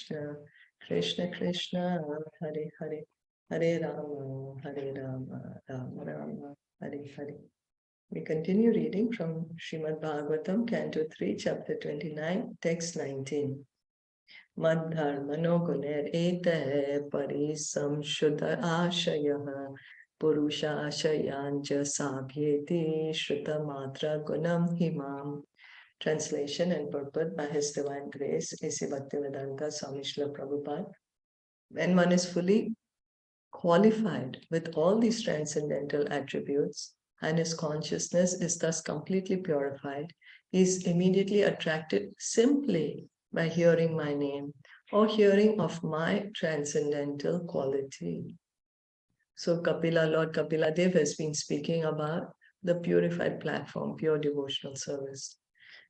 Krishna, Krishna Krishna, Hare Hare, Hare Rama, Rama Rama, Hare Hare. We continue reading from Srimad Bhagavatam Canto 3, Chapter 29, Text 19. Madharmano guner ete parisam shuddha ashayaha purusha ashayanja sabhyeti shruta matra gunam himam. Translation and purport by His Divine Grace, A.C. Bhaktivedanta Swami Srila Prabhupada. When one is fully qualified with all these transcendental attributes and his consciousness is thus completely purified, he is immediately attracted simply by hearing my name or hearing of my transcendental quality. So Lord Kapila Dev has been speaking about the purified platform, pure devotional service.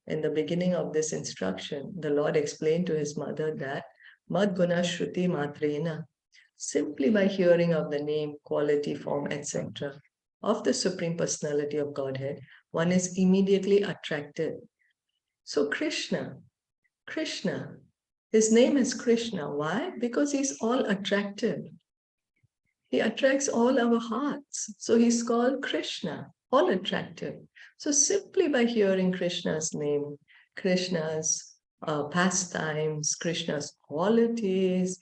In the beginning of this instruction, the Lord explained to his mother that Mad Guna Shruti Matrena, simply by hearing of the name, quality, form, etc., of the Supreme Personality of Godhead, one is immediately attracted. So Krishna, his name is Krishna. Why? Because he's all attractive. He attracts all our hearts. So he's called Krishna, all attractive. So simply by hearing Krishna's name, Krishna's pastimes, Krishna's qualities,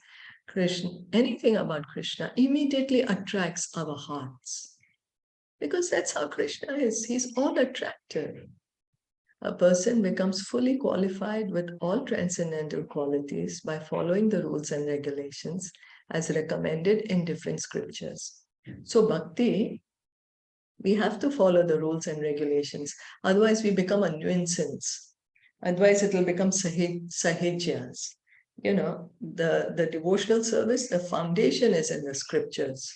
anything about Krishna immediately attracts our hearts. Because that's how Krishna is. He's all attractive. A person becomes fully qualified with all transcendental qualities by following the rules and regulations as recommended in different scriptures. So bhakti, we have to follow the rules and regulations. Otherwise, we become a nuisance. Otherwise, it will become sahajyas. You know, the devotional service, the foundation is in the scriptures.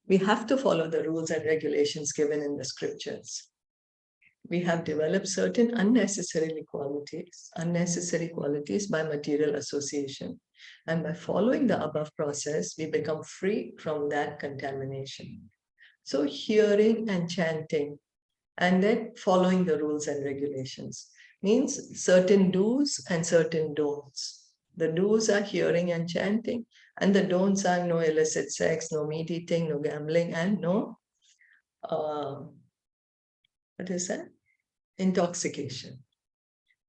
We have to follow the rules and regulations given in the scriptures. We have developed certain unnecessary qualities by material association. And by following the above process, we become free from that contamination. So hearing and chanting, and then following the rules and regulations means certain do's and certain don'ts. The do's are hearing and chanting, and the don'ts are no illicit sex, no meat eating, no gambling, and no, intoxication.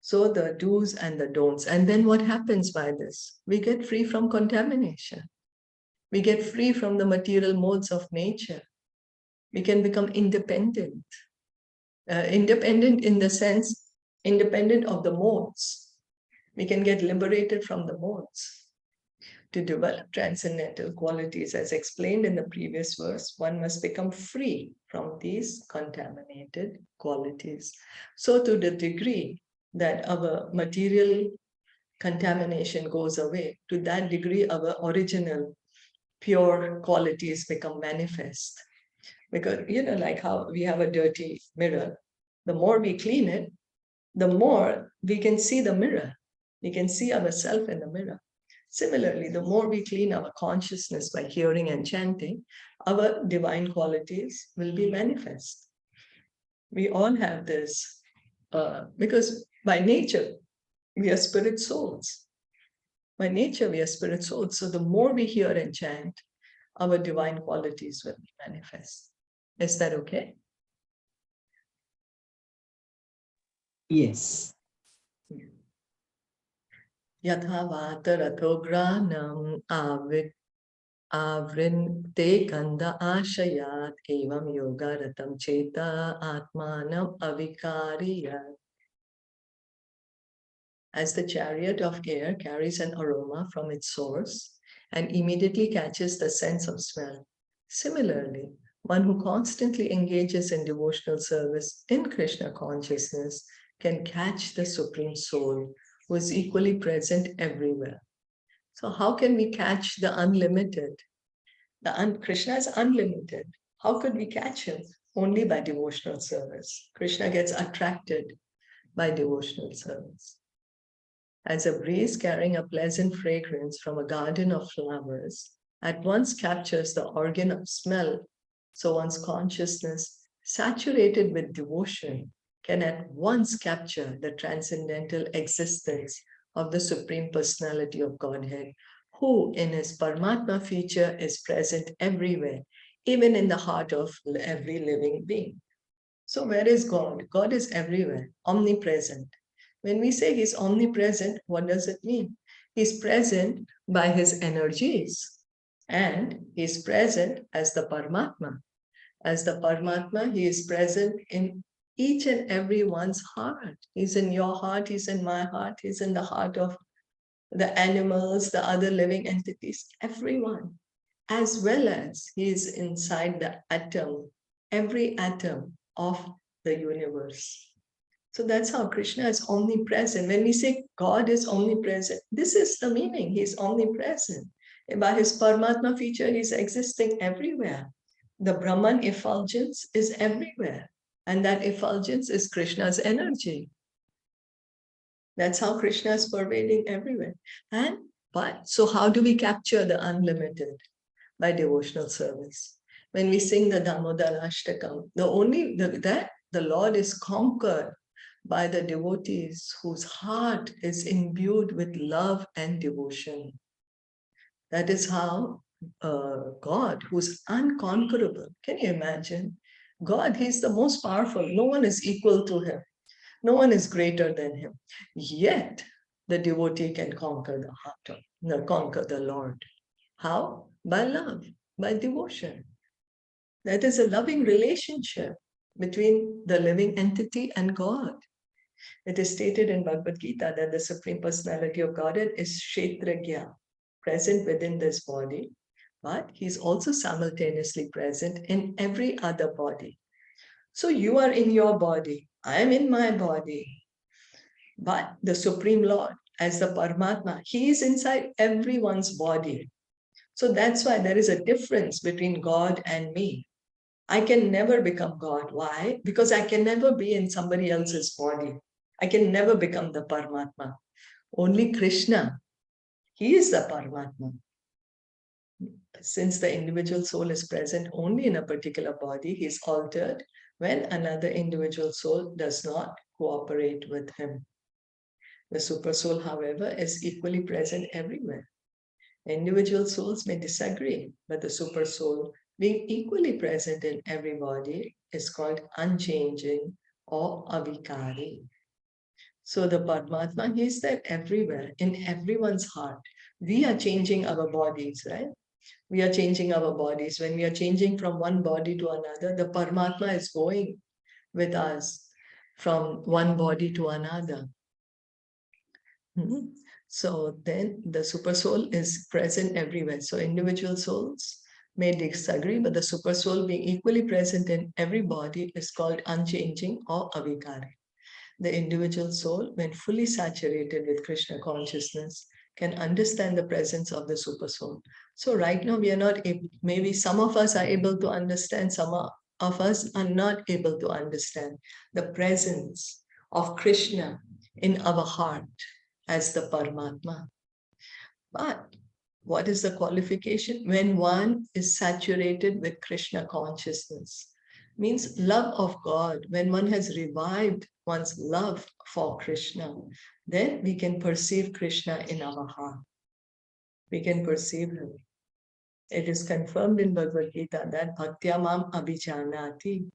So the do's and the don'ts. And then what happens by this? We get free from contamination. We get free from the material modes of nature. We can become independent. Independent in the sense, independent of the modes. We can get liberated from the modes. To develop transcendental qualities, as explained in the previous verse, one must become free from these contaminated qualities. So to the degree that our material contamination goes away, to that degree our original pure qualities become manifest. Because, you know, like how we have a dirty mirror, the more we clean it, the more we can see the mirror. We can see ourselves in the mirror. Similarly, the more we clean our consciousness by hearing and chanting, our divine qualities will be manifest. We all have this, because by nature, we are spirit souls. By nature, we are spirit souls. So the more we hear and chant, our divine qualities will be manifest. Is that okay? Yes. Yatha vata rathogranam avrinte kanda ashayat evam yoga ratam cheta atmanam avikariyat. As the chariot of air carries an aroma from its source and immediately catches the sense of smell, similarly, one who constantly engages in devotional service in Krishna consciousness can catch the Supreme Soul, who is equally present everywhere. So how can we catch the unlimited? Krishna is unlimited. How could we catch him? Only by devotional service. Krishna gets attracted by devotional service. As a breeze carrying a pleasant fragrance from a garden of flowers at once captures the organ of smell, so one's consciousness, saturated with devotion, can at once capture the transcendental existence of the Supreme Personality of Godhead, who in his Paramatma feature is present everywhere, even in the heart of every living being. So where is God? God is everywhere, omnipresent. When we say he's omnipresent, what does it mean? He's present by his energies, and he's present as the Paramatma. As the Paramatma, he is present in each and every one's heart. He's in your heart, he's in my heart, he's in the heart of the animals, the other living entities, everyone, as well as he is inside the atom, every atom of the universe. So that's how Krishna is omnipresent. When we say God is omnipresent, this is the meaning. He's omnipresent. By his Paramatma feature, he's existing everywhere. The Brahman effulgence is everywhere. And that effulgence is Krishna's energy. That's how Krishna is pervading everywhere. So how do we capture the unlimited? By devotional service. When we sing the Damodarashtakam, the Lord is conquered by the devotees whose heart is imbued with love and devotion. That is how God, who's unconquerable, can you imagine? God, he's the most powerful. No one is equal to him. No one is greater than him. Yet, the devotee can conquer the heart of, conquer the Lord. How? By love, by devotion. That is a loving relationship between the living entity and God. It is stated in Bhagavad Gita that the Supreme Personality of Godhead is Kshetragya, present within this body, but he's also simultaneously present in every other body. So you are in your body, I am in my body, but the Supreme Lord, as the Paramatma, he is inside everyone's body. So that's why there is a difference between God and me. I can never become God. Why? Because I can never be in somebody else's body. I can never become the Paramatma. Only Krishna, he is the Paramatma. Since the individual soul is present only in a particular body, he is altered when another individual soul does not cooperate with him. The supersoul, however, is equally present everywhere. Individual souls may disagree, but the supersoul, being equally present in every body, is called unchanging or avikari. So the Paramatma, he is there everywhere, in everyone's heart. We are changing our bodies, right? We are changing our bodies. When we are changing from one body to another, the Paramatma is going with us from one body to another. So then the super soul is present everywhere. So individual souls may disagree, but the super soul being equally present in every body is called unchanging or avikari. The individual soul, when fully saturated with Krishna consciousness, can understand the presence of the super soul. So right now we are not able, maybe some of us are able to understand, some of us are not able to understand the presence of Krishna in our heart as the Paramatma. But what is the qualification? When one is saturated with Krishna consciousness, means love of God. When one has revived one's love for Krishna, then we can perceive Krishna in our heart. We can perceive him. It is confirmed in Bhagavad Gita that bhaktyamam abhijanati,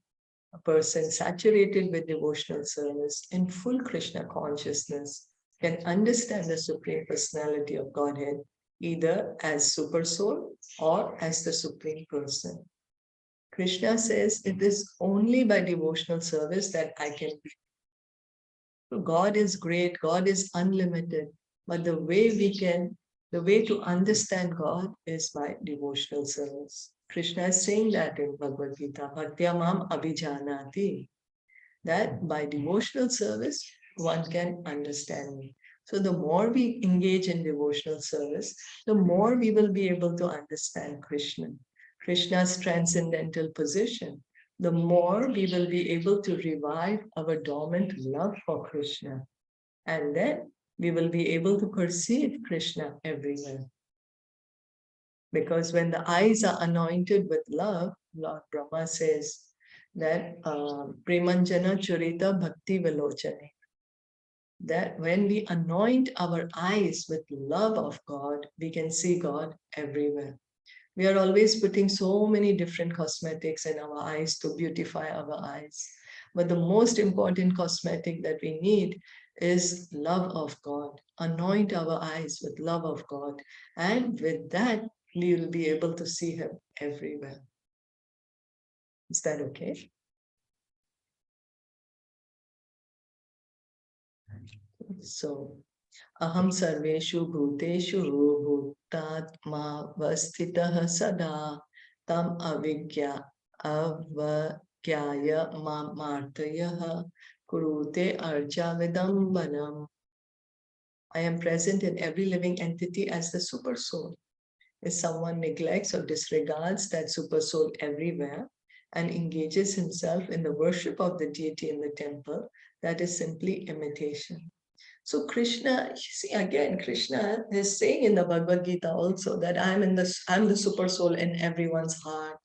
a person saturated with devotional service in full Krishna consciousness, can understand the Supreme Personality of Godhead either as Super Soul or as the Supreme Person. Krishna says it is only by devotional service that I can be. So God is great, God is unlimited, but the way to understand God is by devotional service. Krishna is saying that in Bhagavad Gita, bhaktyamam abhijanati, that by devotional service, one can understand me. So the more we engage in devotional service, the more we will be able to understand Krishna, Krishna's transcendental position. The more we will be able to revive our dormant love for Krishna. And then we will be able to perceive Krishna everywhere. Because when the eyes are anointed with love, Lord Brahma says that Premanjana Churita Bhakti Vilochane. that when we anoint our eyes with love of God, we can see God everywhere. We are always putting so many different cosmetics in our eyes to beautify our eyes. But the most important cosmetic that we need is love of God. Anoint our eyes with love of God. And with that, we will be able to see Him everywhere. Is that okay? So, Aham sarveshu bhuteshu bhutatma vastitah sada tam avigya avagyaya mamartayah kurute archa vidambanam. I am present in every living entity as the super soul. If someone neglects or disregards that super soul everywhere and engages himself in the worship of the deity in the temple, that is simply imitation. So Krishna, you see again, Krishna is saying in the Bhagavad Gita also that I'm the super soul in everyone's heart.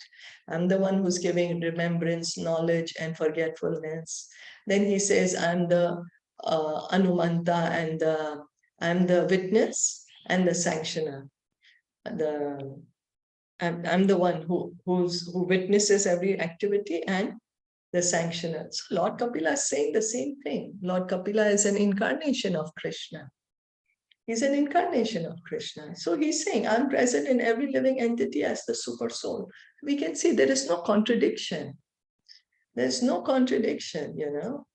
I'm the one who's giving remembrance, knowledge, and forgetfulness. Then he says, I'm the Anumanta and I'm the witness and the sanctioner. I'm the one who witnesses every activity and the sanctioner. So Lord Kapila is saying the same thing. Lord Kapila is an incarnation of Krishna. He's an incarnation of Krishna. So he's saying, I'm present in every living entity as the super soul. We can see there is no contradiction. There's no contradiction, you know.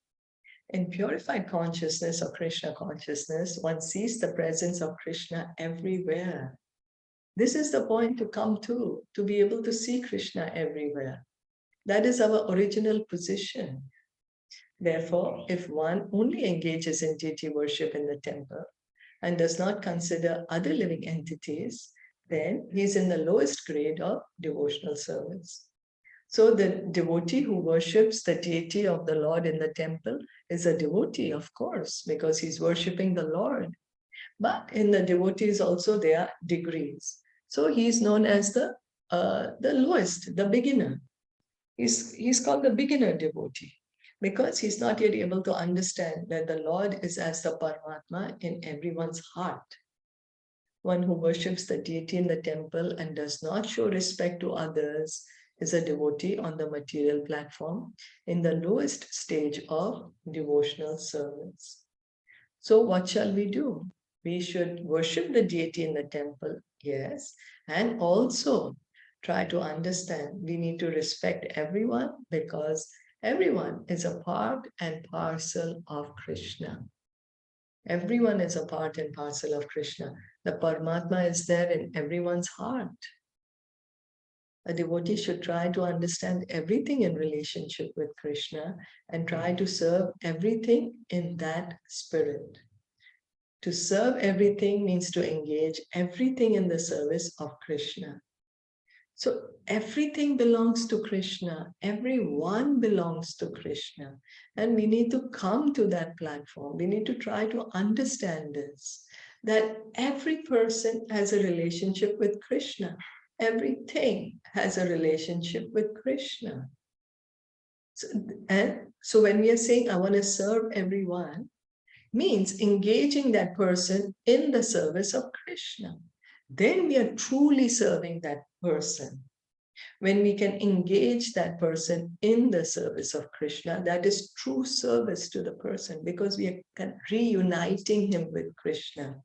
In purified consciousness or Krishna consciousness, one sees the presence of Krishna everywhere. This is the point to come to be able to see Krishna everywhere. That is our original position. Therefore, if one only engages in deity worship in the temple and does not consider other living entities, then he's in the lowest grade of devotional service. So the devotee who worships the deity of the Lord in the temple is a devotee, of course, because he's worshipping the Lord. But in the devotees also there are degrees. So he's known as the lowest, the beginner. He's called the beginner devotee because he's not yet able to understand that the Lord is as the Paramatma in everyone's heart. One who worships the deity in the temple and does not show respect to others is a devotee on the material platform in the lowest stage of devotional service. So what shall we do? We should worship the deity in the temple, yes, and also try to understand we need to respect everyone because everyone is a part and parcel of Krishna. Everyone is a part and parcel of Krishna. The Paramatma is there in everyone's heart. A devotee should try to understand everything in relationship with Krishna and try to serve everything in that spirit. To serve everything means to engage everything in the service of Krishna. So everything belongs to Krishna. Everyone belongs to Krishna. And we need to come to that platform. We need to try to understand this, that every person has a relationship with Krishna. Everything has a relationship with Krishna. So when we are saying, I want to serve everyone, means engaging that person in the service of Krishna. Then we are truly serving that person. When we can engage that person in the service of Krishna, that is true service to the person because we are reuniting him with Krishna.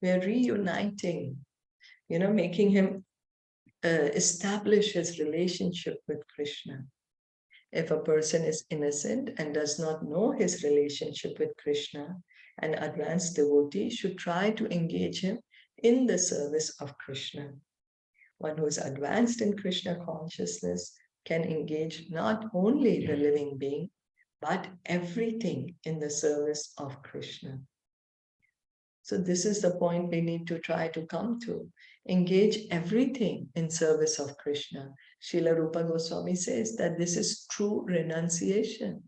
We are reuniting, making him establish his relationship with Krishna. If a person is innocent and does not know his relationship with Krishna, an advanced devotee should try to engage him in the service of Krishna. One who is advanced in Krishna consciousness can engage not only the living being, but everything in the service of Krishna. So this is the point we need to try to come to. Engage everything in service of Krishna. Srila Rupa Goswami says that this is true renunciation.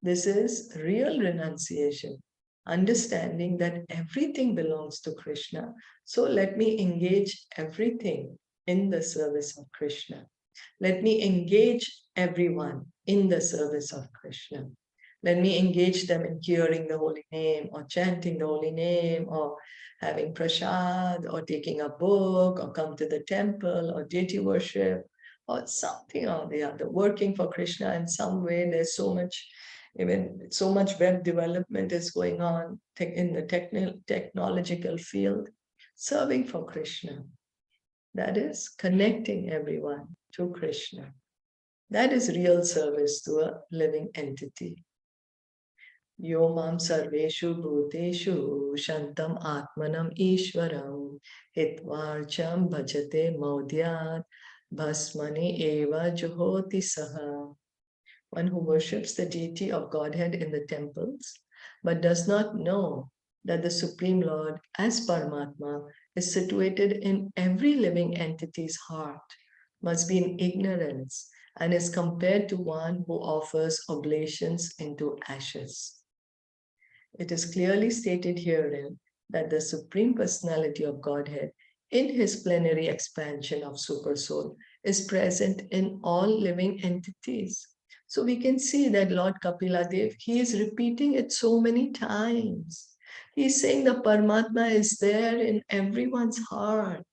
This is real renunciation. Understanding that everything belongs to Krishna. So let me engage everything in the service of Krishna. Let me engage everyone in the service of Krishna. When we engage them in hearing the holy name or chanting the holy name or having prasad or taking a book or come to the temple or deity worship or something or the other, working for Krishna in some way, there's so much, even so much web development is going on in the technological field, serving for Krishna. That is connecting everyone to Krishna. That is real service to a living entity. Yo mam sarveshu bhuteshu shantam atmanam ishvaram hitvarcham bhajate maudyat bhasmani eva juhoti saha. One who worships the deity of Godhead in the temples, but does not know that the Supreme Lord as Paramatma is situated in every living entity's heart, must be in ignorance and is compared to one who offers oblations into ashes. It is clearly stated herein that the Supreme Personality of Godhead, in his plenary expansion of Supersoul, is present in all living entities. So we can see that Lord Kapiladev, he is repeating it so many times. He's saying the Paramatma is there in everyone's heart.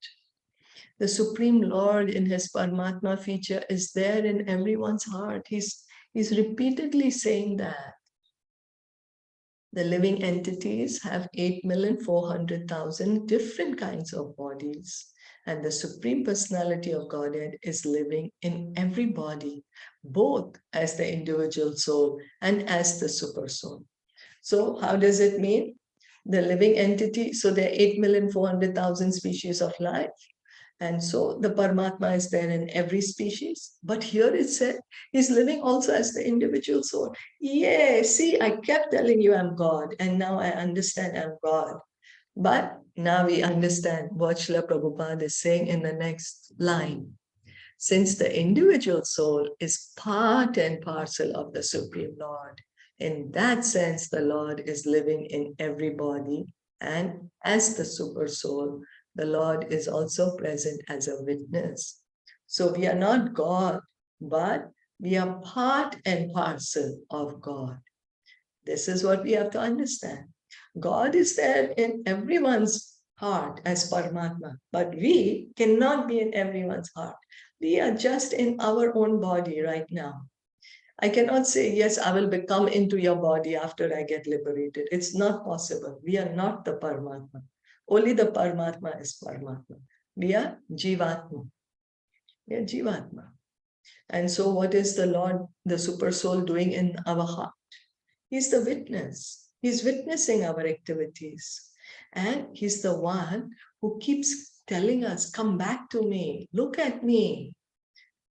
The Supreme Lord in his Paramatma feature is there in everyone's heart. He's repeatedly saying that. The living entities have 8,400,000 different kinds of bodies. And the Supreme Personality of Godhead is living in every body, both as the individual soul and as the super soul. So how does it mean? The living entity, so there are 8,400,000 species of life. And so the Paramatma is there in every species. But here it said, he's living also as the individual soul. Yeah, see, I kept telling you I'm God, and now I understand I'm God. But now we understand what Srila Prabhupada is saying in the next line. Since the individual soul is part and parcel of the Supreme Lord, in that sense, the Lord is living in every body, and as the super soul, the Lord is also present as a witness. So we are not God, but we are part and parcel of God. This is what we have to understand. God is there in everyone's heart as Paramatma, but we cannot be in everyone's heart. We are just in our own body right now. I cannot say, yes, I will come into your body after I get liberated. It's not possible. We are not the Paramatma. Only the Paramatma is Paramatma. We are Jivatma. We are Jivatma. And so what is the Lord, the Super Soul, doing in our heart? He's the witness. He's witnessing our activities. And he's the one who keeps telling us, come back to me, look at me.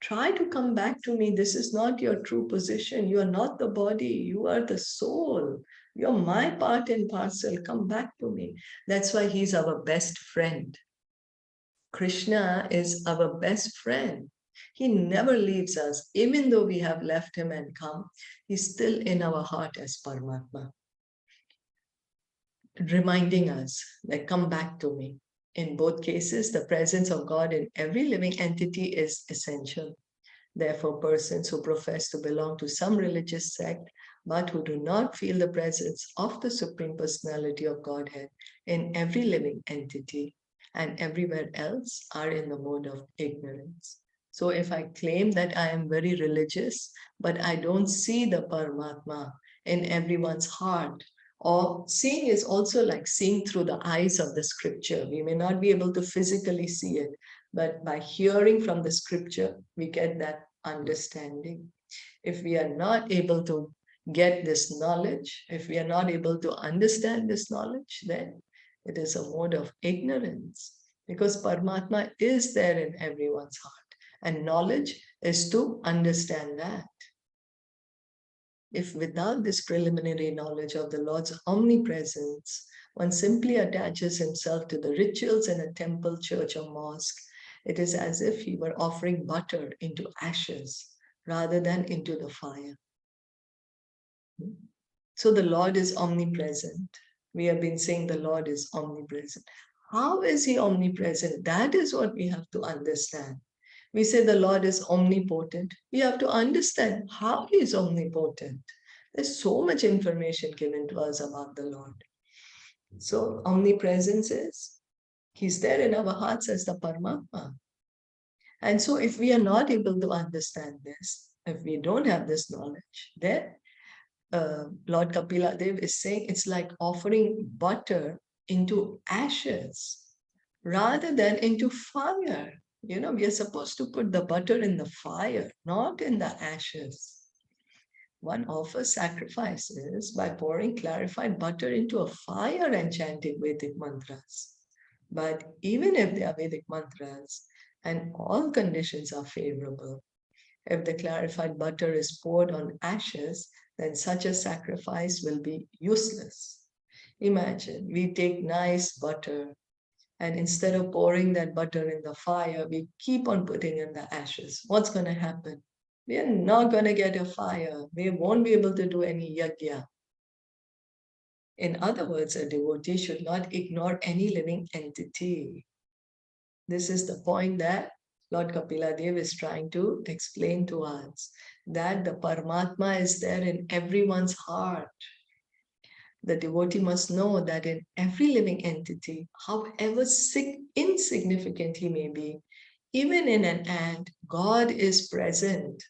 Try to come back to me. This is not your true position. You are not the body. You are the soul. You're my part and parcel. Come back to me. That's why he's our best friend. Krishna is our best friend. He never leaves us. Even though we have left him and come, he's still in our heart as Paramatma, reminding us that come back to me. In both cases, the presence of God in every living entity is essential. Therefore, persons who profess to belong to some religious sect, but who do not feel the presence of the Supreme Personality of Godhead in every living entity and everywhere else, are in the mode of ignorance. So if I claim that I am very religious, but I don't see the Paramatma in everyone's heart, or seeing is also like seeing through the eyes of the scripture. We may not be able to physically see it, but by hearing from the scripture, we get that understanding. If we are not able to get this knowledge, if we are not able to understand this knowledge, then it is a mode of ignorance, because Paramatma is there in everyone's heart, and knowledge is to understand that. If without this preliminary knowledge of the Lord's omnipresence, one simply attaches himself to the rituals in a temple, church, or mosque, it is as if he were offering butter into ashes rather than into the fire. So the Lord is omnipresent. We have been saying the Lord is omnipresent. How is he omnipresent? That is what we have to understand. We say the Lord is omnipotent. We have to understand how he is omnipotent. There's so much information given to us about the Lord. So omnipresence is, He's there in our hearts as the Paramatma. And so if we are not able to understand this, if we don't have this knowledge, then Lord Kapila Dev is saying it's like offering butter into ashes rather than into fire. We are supposed to put the butter in the fire, not in the ashes. One offers sacrifices by pouring clarified butter into a fire and chanting Vedic mantras. But even if they are Vedic mantras and all conditions are favorable, if the clarified butter is poured on ashes, then such a sacrifice will be useless. Imagine we take nice butter, and instead of pouring that butter in the fire, we keep on putting in the ashes. What's going to happen? We are not going to get a fire. We won't be able to do any yajna. In other words, a devotee should not ignore any living entity. This is the point that Lord Kapila Dev is trying to explain to us, that the Paramatma is there in everyone's heart. The devotee must know that in every living entity, however insignificant he may be, even in an ant, God is present.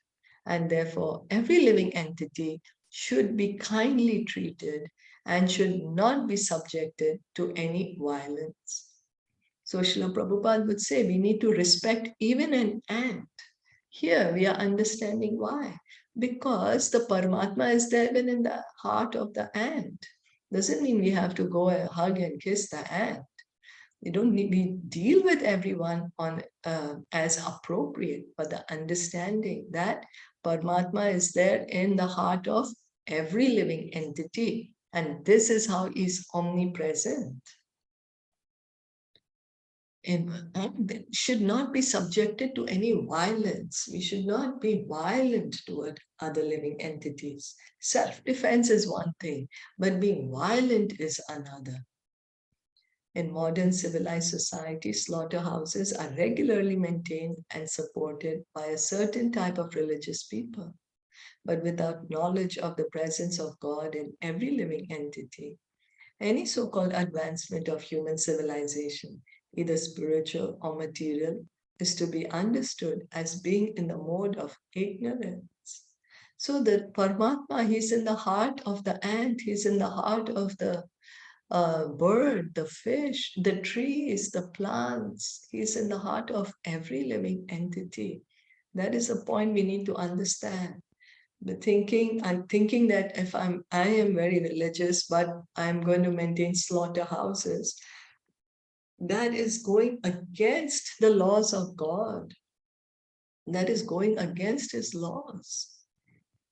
And therefore, every living entity should be kindly treated and should not be subjected to any violence. So Srila Prabhupada would say we need to respect even an ant. Here we are understanding why. Because the Paramatma is there even in the heart of the ant. Doesn't mean we have to go and hug and kiss the ant. We deal with everyone on as appropriate, but the understanding that Paramatma is there in the heart of every living entity. And this is how he's omnipresent. And should not be subjected to any violence. We should not be violent toward other living entities. Self-defense is one thing, but being violent is another. In modern civilized society, slaughterhouses are regularly maintained and supported by a certain type of religious people. But without knowledge of the presence of God in every living entity, any so-called advancement of human civilization, either spiritual or material, is to be understood as being in the mode of ignorance. So the Paramatma, he's in the heart of the ant, he's in the heart of the bird, the fish, the trees, the plants. He's in the heart of every living entity. That is a point we need to understand. I'm thinking that if I am very religious, but I'm going to maintain slaughterhouses, that is going against the laws of God. That is going against His laws.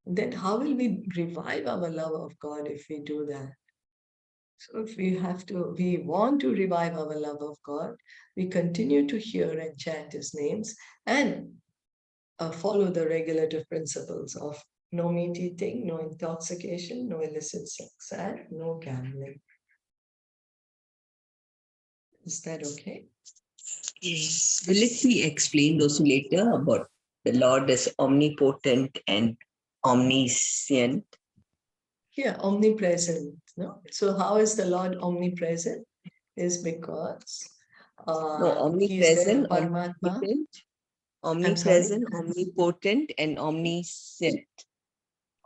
Then how will we revive our love of God if we do that? So if we want to revive our love of God, we continue to hear and chant His names and follow the regulative principles of no meat eating, no intoxication, no illicit sex, and no gambling. Is that okay? Yes. Will it be explained also later about the Lord is omnipotent and omniscient? Yeah, omnipresent. No? So how is the Lord omnipresent? Is because No, He's there, omnipresent, Paramatma. I'm sorry? omnipotent, and omniscient.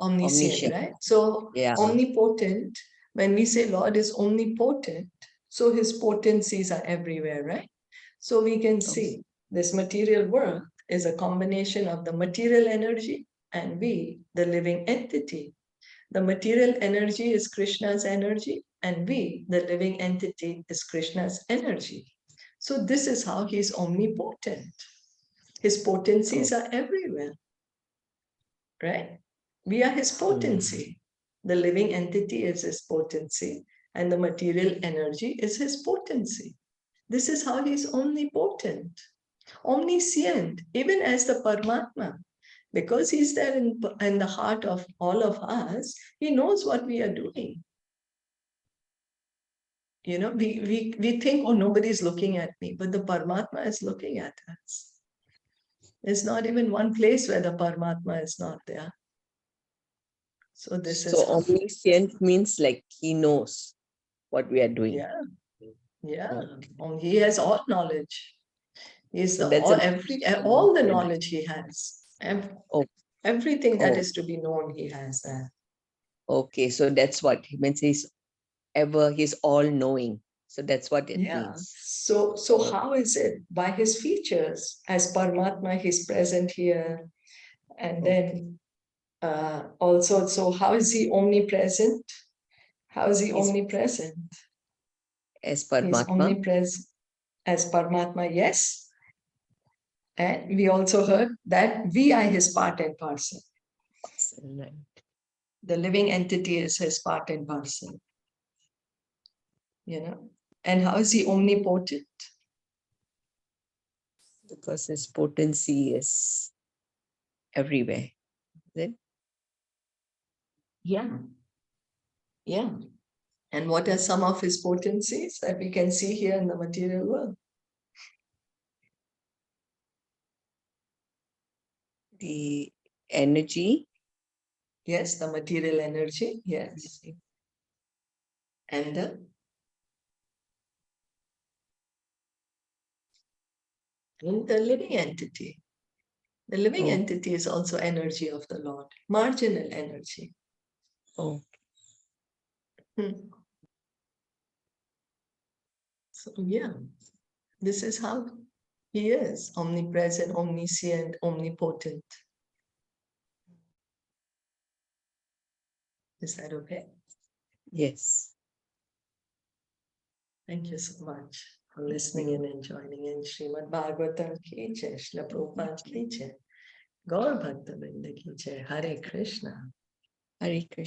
Omniscient, right? So Yeah. omnipotent, when we say Lord is omnipotent, so His potencies are everywhere, right? So we can see this material world is a combination of the material energy and we, the living entity. The material energy is Krishna's energy, and we, the living entity, is Krishna's energy. So this is how He's omnipotent. His potencies are everywhere, right? We are His potency. The living entity is His potency, and the material energy is His potency. This is how He's omnipotent, omniscient, even as the Paramatma. Because He's there in the heart of all of us, He knows what we are doing. We think, oh, nobody's looking at me, but the Paramatma is looking at us. There's not even one place where the Paramatma is not there. So this So is how. omniscient means like he knows what we are doing. Yeah, yeah. Okay. He has all knowledge. He's So the that's all the knowledge he has. Oh, Everything that oh, is to be known, he has that. okay. So that's what he means. He's all knowing. So that's what it Yeah. means. So how is it? By his features. As Paramatma, he's present here. And then also, so how is he omnipresent? How is he He's omnipresent? as He's Paramatma. omnipresent as Paramatma, yes. And we also heard that we are his part and parcel. Right. The living entity is his part and parcel. And how is he omnipotent? Because his potency is everywhere. Then Yeah. Yeah. And what are some of his potencies that we can see here in the material world? the energy. Yes, the material energy. Yes. And the living entity. The living entity is also energy of the Lord, marginal energy. Oh, So, yeah, this is how he is omnipresent, omniscient, omnipotent. Is that okay? yes. Thank you so much for listening and joining in Srimad Bhagavatam ki jai, Srila Prabhupada ki jai, Gaur Bhakta Vrinda ki jai, Hare Krishna. Hare Krishna.